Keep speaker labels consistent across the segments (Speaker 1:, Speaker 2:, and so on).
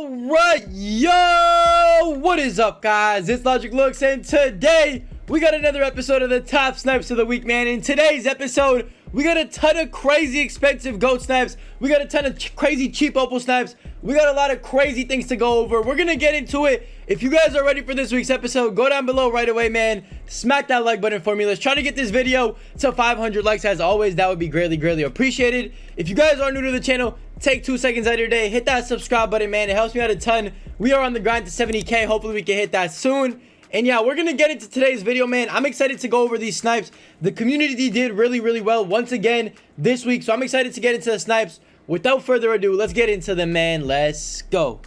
Speaker 1: Alright, yo, what is up, guys? It's LogicLookss, and today we got another episode of the top snipes of the week, man. In today's episode, we got a ton of crazy expensive goat snipes. We got a ton of crazy cheap opal snipes. We got a lot of crazy things to go over. We're gonna get into it. If you guys are ready for this week's episode, go down below right away, man. Smack that like button for me. Let's try to get this video to 500 likes. As always, that would be greatly appreciated. If you guys are new to the channel, take 2 seconds out of your day, hit that subscribe button, man. It helps me out a ton. We are on the grind to 70K. Hopefully we can hit that soon. And yeah, we're gonna get into today's video, man. I'm excited to go over these snipes. The community did really well once again this week, so I'm excited to get into the snipes. Without further ado, let's get into them, man. Let's go.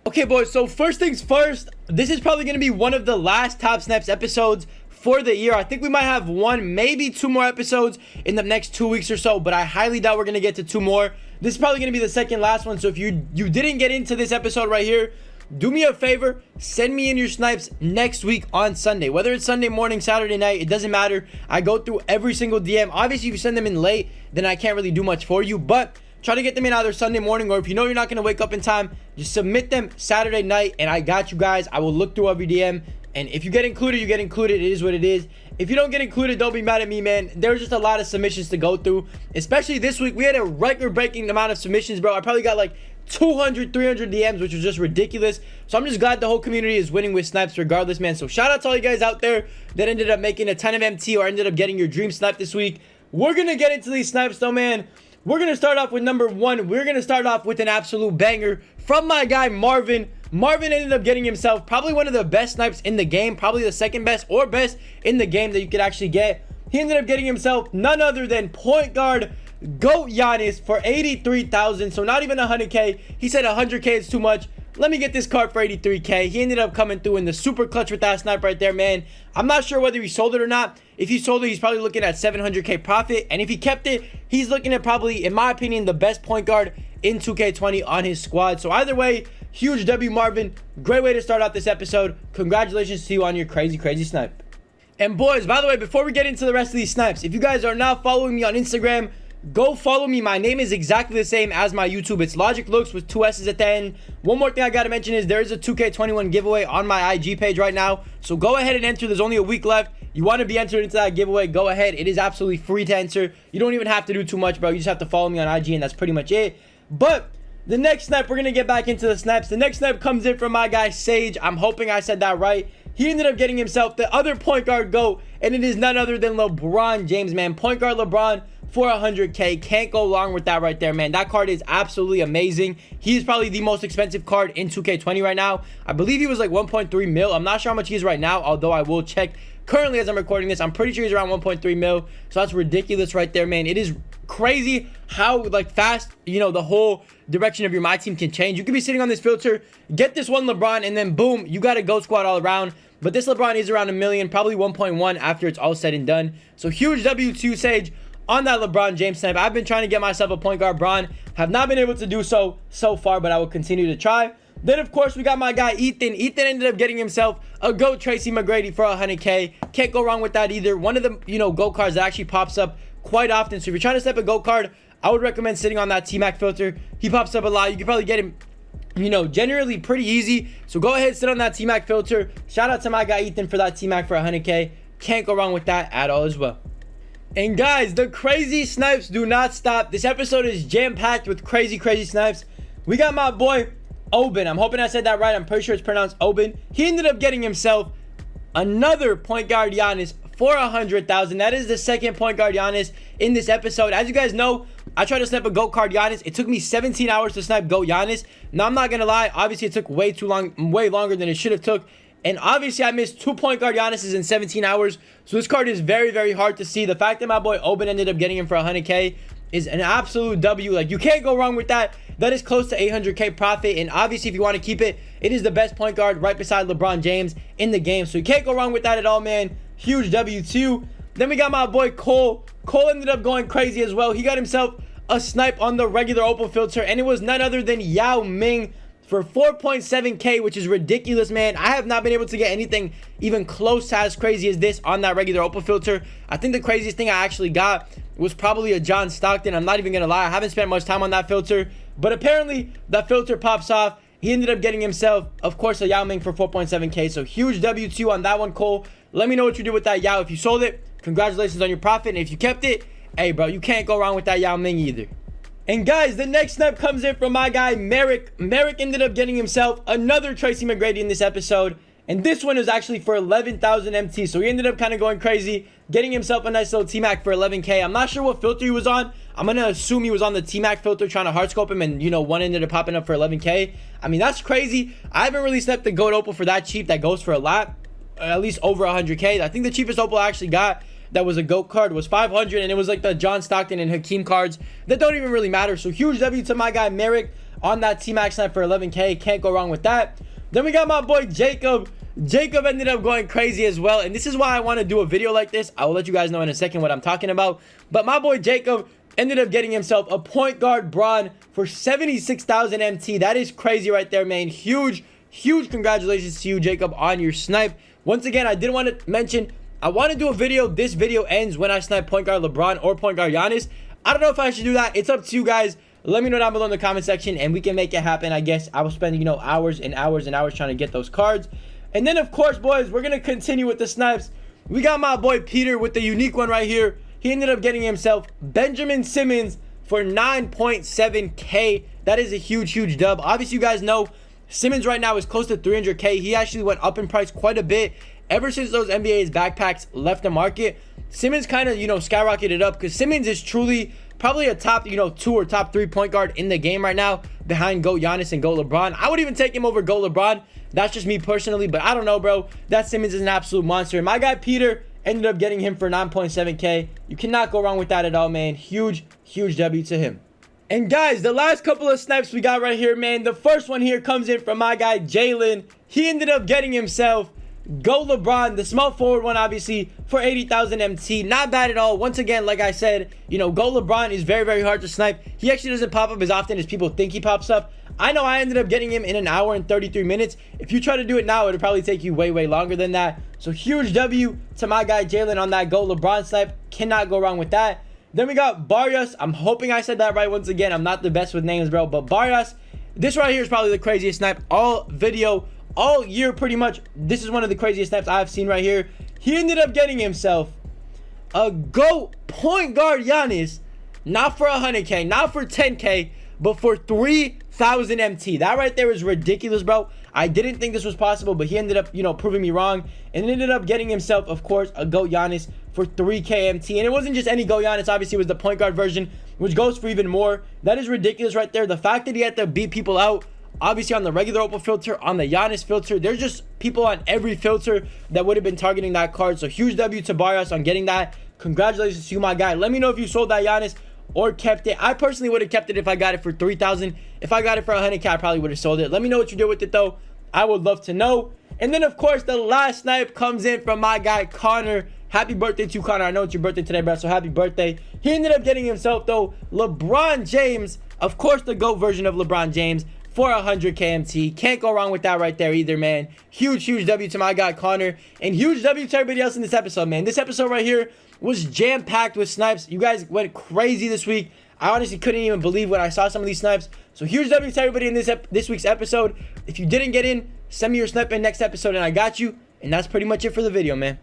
Speaker 1: Okay, boys, so first things first, this is probably gonna be one of the last top snipes episodes for the year. I think we might have one, maybe 2 more episodes in the next 2 weeks or so, but I highly doubt we're gonna get to 2 more. This is probably gonna be the second last one, so if you didn't get into this episode right here, do me a favor, send me in your snipes next week on Sunday. Whether it's Sunday morning, Saturday night, it doesn't matter. I go through every single DM. Obviously, if you send them in late, then I can't really do much for you, but try to get them in either Sunday morning, or if you know you're not going to wake up in time, just submit them Saturday night, and I got you guys. I will look through every DM, and if you get included, you get included. It is what it is. If you don't get included, don't be mad at me, man. There's just a lot of submissions to go through, especially this week. We had a record-breaking amount of submissions, bro. I probably got like 200, 300 DMs, which was just ridiculous. So I'm just glad the whole community is winning with snipes regardless, man. So shout out to all you guys out there that ended up making a ton of MT or ended up getting your dream snipe this week. We're going to get into these snipes, though, man. We're going to start off with number 1. We're going to start off with an absolute banger from my guy, Marvin. Marvin ended up getting himself probably one of the best snipes in the game, probably the second best or best in the game that you could actually get. He ended up getting himself none other than point guard GOAT Giannis for 83,000. So not even 100K. He said 100K is too much. Let me get this card for 83K. He ended up coming through in the super clutch with that snipe right there, man. I'm not sure whether he sold it or not. If he sold it, he's probably looking at 700K profit. And if he kept it, he's looking at probably, in my opinion, the best point guard in 2K20 on his squad. So either way, huge W, Marvin. Great way to start out this episode. Congratulations to you on your crazy snipe. And boys, by the way, before we get into the rest of these snipes, if you guys are not following me on Instagram, go follow me. My name is exactly the same as my YouTube. It's LogicLookss with 2 S's at the end. One more thing I gotta mention is there is a 2K21 giveaway on my IG page right now. So go ahead and enter. There's only a week left. You want to be entered into that giveaway, go ahead. It is absolutely free to enter. You don't even have to do too much, bro. You just have to follow me on IG, and that's pretty much it. But the next snipe, we're gonna get back into the snipes. The next snipe comes in from my guy Sage. I'm hoping I said that right. He ended up getting himself the other point guard GOAT, and it is none other than LeBron James, man. Point guard LeBron for 100K. Can't go wrong with that right there, man. That card is absolutely amazing. He is probably the most expensive card in 2K20 right now. I believe he was like 1.3 mil. I'm not sure how much he is right now, although I will check currently as I'm recording this. I'm pretty sure he's around 1.3 mil. So that's ridiculous right there, man. It is crazy how like fast, you know, the whole direction of your my team can change. You could be sitting on this filter, get this one LeBron, and then boom, you got a GOAT squad all around. But this LeBron is around 1 million, probably 1.1 after it's all said and done. So huge W to Sage on that LeBron James snipe. I've been trying to get myself a point guard Bron. Have not been able to do so far, but I will continue to try. Then, of course, we got my guy Ethan. Ethan ended up getting himself a GOAT Tracy McGrady for 100K. Can't go wrong with that either. One of the, you know, GOAT cards that actually pops up quite often. So if you're trying to snipe a GOAT card, I would recommend sitting on that T-Mac filter. He pops up a lot. You can probably get him, you know, generally pretty easy. So go ahead, sit on that T-Mac filter. Shout out to my guy Ethan for that T-Mac for 100K. Can't go wrong with that at all as well. And guys, the crazy snipes do not stop. This episode is jam-packed with crazy snipes. We got my boy Oben. I'm hoping I said that right. I'm pretty sure it's pronounced Oben. He ended up getting himself another point guard Giannis for 100,000. That is the second point guard Giannis in this episode. As you guys know, I tried to snipe a GOAT card Giannis. It took me 17 hours to snipe GOAT Giannis. Now, I'm not going to lie. Obviously, it took way longer than it should have took. And obviously, I missed 2 point guard Giannis's in 17 hours. So this card is very hard to see. The fact that my boy Oben ended up getting him for 100K is an absolute W. Like, you can't go wrong with that. That is close to 800K profit. And obviously, if you want to keep it, it is the best point guard right beside LeBron James in the game. So you can't go wrong with that at all, man. Huge W2. Then we got my boy Cole. Cole ended up going crazy as well. He got himself a snipe on the regular opal filter, and it was none other than Yao Ming for 4.7K, which is ridiculous, man. I have not been able to get anything even close to as crazy as this on that regular opal filter. I think the craziest thing I actually got was probably a John Stockton. I'm not even gonna lie, I haven't spent much time on that filter, but apparently that filter pops off He ended up getting himself, of course, a Yao Ming for 4.7K. So huge W2 on that one, Cole. Let me know what you did with that Yao. If you sold it, congratulations on your profit. And if you kept it, hey, bro, you can't go wrong with that Yao Ming either. And guys, the next snipe comes in from my guy, Merrick. Merrick ended up getting himself another Tracy McGrady in this episode. And this one is actually for 11,000 MT. So he ended up kind of going crazy, getting himself a nice little T-Mac for 11K. I'm not sure what filter he was on. I'm going to assume he was on the T-Mac filter trying to hard scope him. And, you know, one ended up popping up for 11K. I mean, that's crazy. I haven't really sniped the GOAT Opal for that cheap. That goes for a lot. At least over 100K. I think the cheapest Opal I actually got that was a GOAT card was 500. And it was like the John Stockton and Hakeem cards that don't even really matter. So huge W to my guy, Merrick, on that T-Mac snipe for 11K. Can't go wrong with that. Then we got my boy, Jacob. Jacob ended up going crazy as well, and this is why I want to do a video like this. I will let you guys know in a second what I'm talking about. But my boy Jacob ended up getting himself a point guard brawn for 76,000 MT. That is crazy right there, man. Huge congratulations to you, Jacob, on your snipe. Once again, I did want to mention, I want to do a video. This video ends when I snipe point guard LeBron or point guard Giannis. I don't know if I should do that. It's up to you guys. Let me know down below in the comment section, and we can make it happen. I guess I will spend, you know, hours and hours and hours trying to get those cards. And then, of course, boys, we're going to continue with the snipes. We got my boy Peter with the unique one right here. He ended up getting himself Benjamin Simmons for 9.7K. That is a huge dub. Obviously, you guys know Simmons right now is close to 300K. He actually went up in price quite a bit ever since those NBA's backpacks left the market. Simmons kind of, you know, skyrocketed up because Simmons is truly probably a top, you know, 2 or top 3 point guard in the game right now behind GOAT Giannis and GOAT LeBron. I would even take him over GOAT LeBron. That's just me personally, but I don't know, bro. That Simmons is an absolute monster. And my guy Peter ended up getting him for 9.7K. You cannot go wrong with that at all, man. Huge W to him. And guys, the last couple of snipes we got right here, man. The first one here comes in from my guy Jalen. He ended up getting himself GOAT LeBron, the small forward one, obviously, for 80,000 MT. Not bad at all. Once again, like I said, you know, GOAT LeBron is very hard to snipe. He actually doesn't pop up as often as people think he pops up. I know I ended up getting him in 1 hour and 33 minutes. If you try to do it now, it'll probably take you way longer than that. So huge W to my guy Jalen on that GOAT LeBron snipe. Cannot go wrong with that. Then we got Barrios. I'm hoping I said that right once again. I'm not the best with names, bro. But Barrios, this right here is probably the craziest snipe all video, all year pretty much. This is one of the craziest snipes I've seen right here. He ended up getting himself a GOAT point guard Giannis, not for 100K, not for 10K, but for 3,000 MT. That right there is ridiculous, bro. I didn't think this was possible, but he ended up, you know, proving me wrong, and ended up getting himself, of course, a GOAT Giannis for 3K MT. And it wasn't just any GOAT Giannis. Obviously, it was the point guard version, which goes for even more. That is ridiculous right there. The fact that he had to beat people out, obviously on the regular Opal filter, on the Giannis filter, there's just people on every filter that would have been targeting that card. So huge W to Barrios on getting that. Congratulations to you, my guy. Let me know if you sold that Giannis or kept it. I personally would have kept it if I got it for 3,000. If I got it for 100K, I probably would have sold it. Let me know what you did with it, though. I would love to know. And then, of course, the last snipe comes in from my guy Connor. Happy birthday to Connor. I know it's your birthday today, bro, so happy birthday. He ended up getting himself, though, LeBron James. Of course, the GOAT version of LeBron James for 100K MT. Can't go wrong with that right there either, man. Huge W to my guy Connor. And huge W to everybody else in this episode, man. This episode right here was jam-packed with snipes. You guys went crazy this week. I honestly couldn't even believe when I saw some of these snipes. So huge W to everybody in this week's episode. If you didn't get in, send me your snipe in next episode and I got you. And that's pretty much it for the video, man.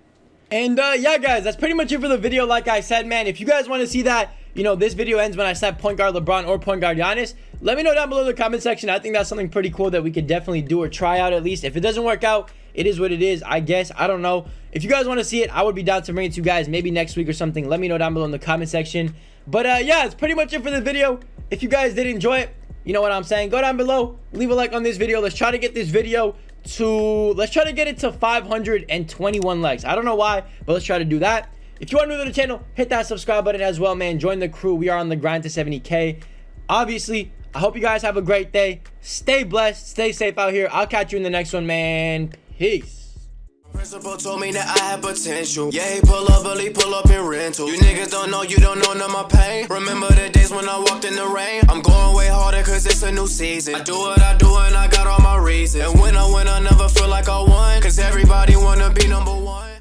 Speaker 1: And yeah, guys, that's pretty much it for the video. Like I said, man, if you guys want to see that, you know, this video ends when I snap point guard LeBron or point guard Giannis, let me know down below in the comment section. I think that's something pretty cool that we could definitely do or try out at least. If it doesn't work out, it is what it is, I guess. I don't know. If you guys want to see it, I would be down to bring it to you guys maybe next week or something. Let me know down below in the comment section. But yeah, it's pretty much it for the video. If you guys did enjoy it, you know what I'm saying, go down below, leave a like on this video. Let's try to get this video to, let's try to get it to 521 likes. I don't know why, but let's try to do that. If you are new to the channel, hit that subscribe button as well, man. Join the crew. We are on the grind to 70K. Obviously, I hope you guys have a great day. Stay blessed. Stay safe out here. I'll catch you in the next one, man. Peace.
Speaker 2: Principal told me that I had potential. Yeah, he pull up, but he pull up in rental. You niggas don't know, you don't know none of my pain. Remember the days when I walked in the rain? I'm going way harder cause it's a new season. I do what I do and I got all my reasons. And when I win, I never feel like I won. Cause everybody wanna be number one.